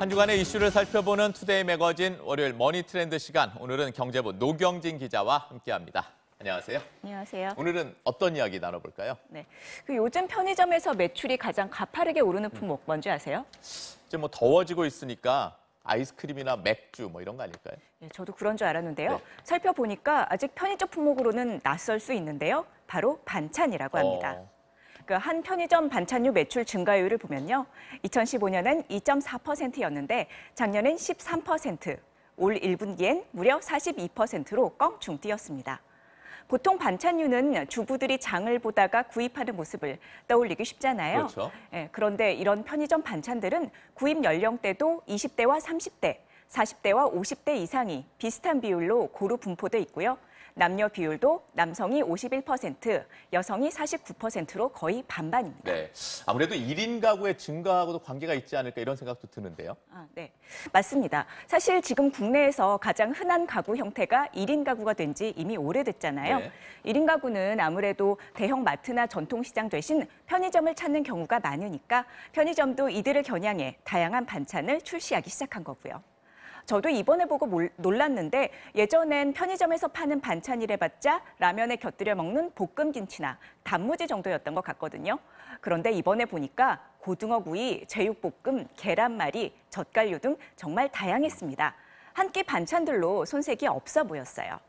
한 주간의 이슈를 살펴보는 투데이 매거진 월요일 머니 트렌드 시간. 오늘은 경제부 노경진 기자와 함께합니다. 안녕하세요. 안녕하세요. 오늘은 어떤 이야기 나눠볼까요? 네, 요즘 편의점에서 매출이 가장 가파르게 오르는 품목 뭔지 아세요? 이제 뭐 더워지고 있으니까 아이스크림이나 맥주 뭐 이런 거 아닐까요? 네, 저도 그런 줄 알았는데요. 네. 살펴보니까 아직 편의점 품목으로는 낯설 수 있는데요. 바로 반찬이라고 합니다. 한 편의점 반찬류 매출 증가율을 보면요. 2015년엔 2.4%였는데 작년엔 13%, 올 1분기엔 무려 42%로 껑충 뛰었습니다. 보통 반찬류는 주부들이 장을 보다가 구입하는 모습을 떠올리기 쉽잖아요. 그렇죠. 그런데 이런 편의점 반찬들은 구입 연령대도 20대와 30대, 40대와 50대 이상이 비슷한 비율로 고루 분포돼 있고요. 남녀 비율도 남성이 51%, 여성이 49%로 거의 반반입니다. 네, 아무래도 1인 가구의 증가하고도 관계가 있지 않을까 이런 생각도 드는데요. 네, 맞습니다. 사실 지금 국내에서 가장 흔한 가구 형태가 1인 가구가 된 지 이미 오래됐잖아요. 네. 1인 가구는 아무래도 대형 마트나 전통시장 대신 편의점을 찾는 경우가 많으니까 편의점도 이들을 겨냥해 다양한 반찬을 출시하기 시작한 거고요. 저도 이번에 보고 놀랐는데 예전엔 편의점에서 파는 반찬이래봤자 라면에 곁들여 먹는 볶음김치나 단무지 정도였던 것 같거든요. 그런데 이번에 보니까 고등어구이, 제육볶음, 계란말이, 젓갈류 등 정말 다양했습니다. 한 끼 반찬들로 손색이 없어 보였어요.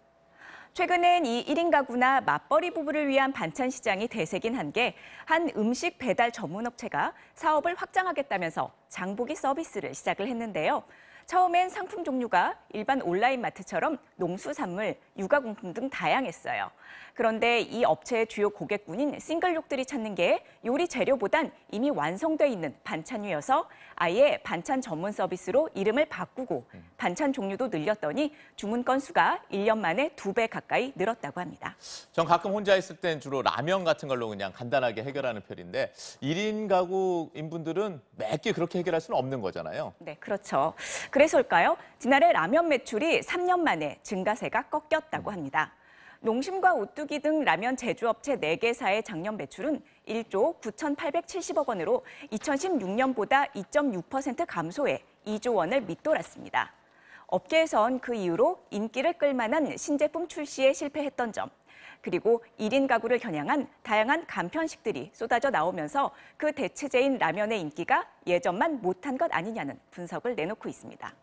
최근엔 이 1인 가구나 맞벌이 부부를 위한 반찬 시장이 대세긴 한 게 한 음식 배달 전문 업체가 사업을 확장하겠다면서 장보기 서비스를 시작을 했는데요. 처음엔 상품 종류가 일반 온라인 마트처럼 농수산물, 육아용품 등 다양했어요. 그런데 이 업체의 주요 고객군인 싱글족들이 찾는 게 요리 재료보단 이미 완성돼 있는 반찬류여서 아예 반찬 전문 서비스로 이름을 바꾸고 반찬 종류도 늘렸더니 주문 건수가 1년 만에 2배 가까이 늘었다고 합니다. 전 가끔 혼자 있을 땐 주로 라면 같은 걸로 그냥 간단하게 해결하는 편인데 1인 가구 인분들은 몇 개 그렇게 해결할 수는 없는 거잖아요. 네, 그렇죠. 그래서일까요? 지난해 라면 매출이 3년 만에 증가세가 꺾였다고 합니다. 농심과 오뚜기 등 라면 제조업체 4개사의 작년 매출은 1조 9,870억 원으로 2016년보다 2.6% 감소해 2조 원을 밑돌았습니다. 업계에선 그 이후로 인기를 끌만한 신제품 출시에 실패했던 점, 그리고 1인 가구를 겨냥한 다양한 간편식들이 쏟아져 나오면서 그 대체제인 라면의 인기가 예전만 못한 것 아니냐는 분석을 내놓고 있습니다.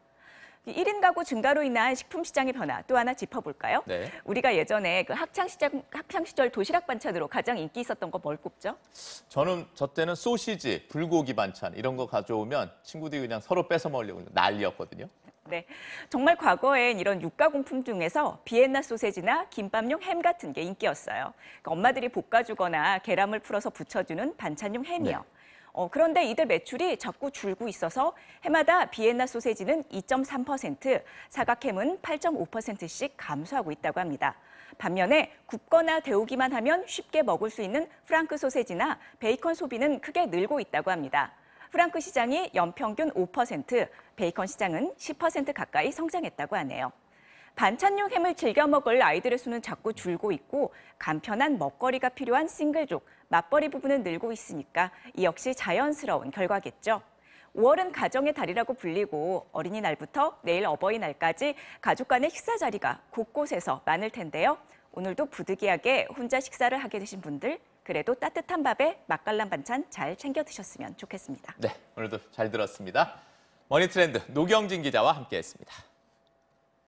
1인 가구 증가로 인한 식품 시장의 변화 또 하나 짚어볼까요? 네. 우리가 예전에 학창 시절 도시락 반찬으로 가장 인기 있었던 거 뭘 꼽죠? 저 때는 소시지, 불고기 반찬 이런 거 가져오면 친구들이 그냥 서로 뺏어 먹으려고 난리였거든요. 네, 정말 과거엔 이런 육가공품 중에서 비엔나 소세지나 김밥용 햄 같은 게 인기였어요. 그러니까 엄마들이 볶아주거나 계란물 풀어서 부쳐주는 반찬용 햄이요. 네. 그런데 이들 매출이 자꾸 줄고 있어서 해마다 비엔나 소세지는 2.3%, 사각햄은 8.5%씩 감소하고 있다고 합니다. 반면에 굽거나 데우기만 하면 쉽게 먹을 수 있는 프랑크 소세지나 베이컨 소비는 크게 늘고 있다고 합니다. 프랑크 시장이 연평균 5%, 베이컨 시장은 10% 가까이 성장했다고 하네요. 반찬용 햄을 즐겨 먹을 아이들의 수는 자꾸 줄고 있고 간편한 먹거리가 필요한 싱글족, 맞벌이 부부는 늘고 있으니까 이 역시 자연스러운 결과겠죠. 5월은 가정의 달이라고 불리고 어린이날부터 내일 어버이날까지 가족 간의 식사 자리가 곳곳에서 많을 텐데요. 오늘도 부득이하게 혼자 식사를 하게 되신 분들, 그래도 따뜻한 밥에 맛깔난 반찬 잘 챙겨 드셨으면 좋겠습니다. 네, 오늘도 잘 들었습니다. 머니 트렌드 노경진 기자와 함께했습니다.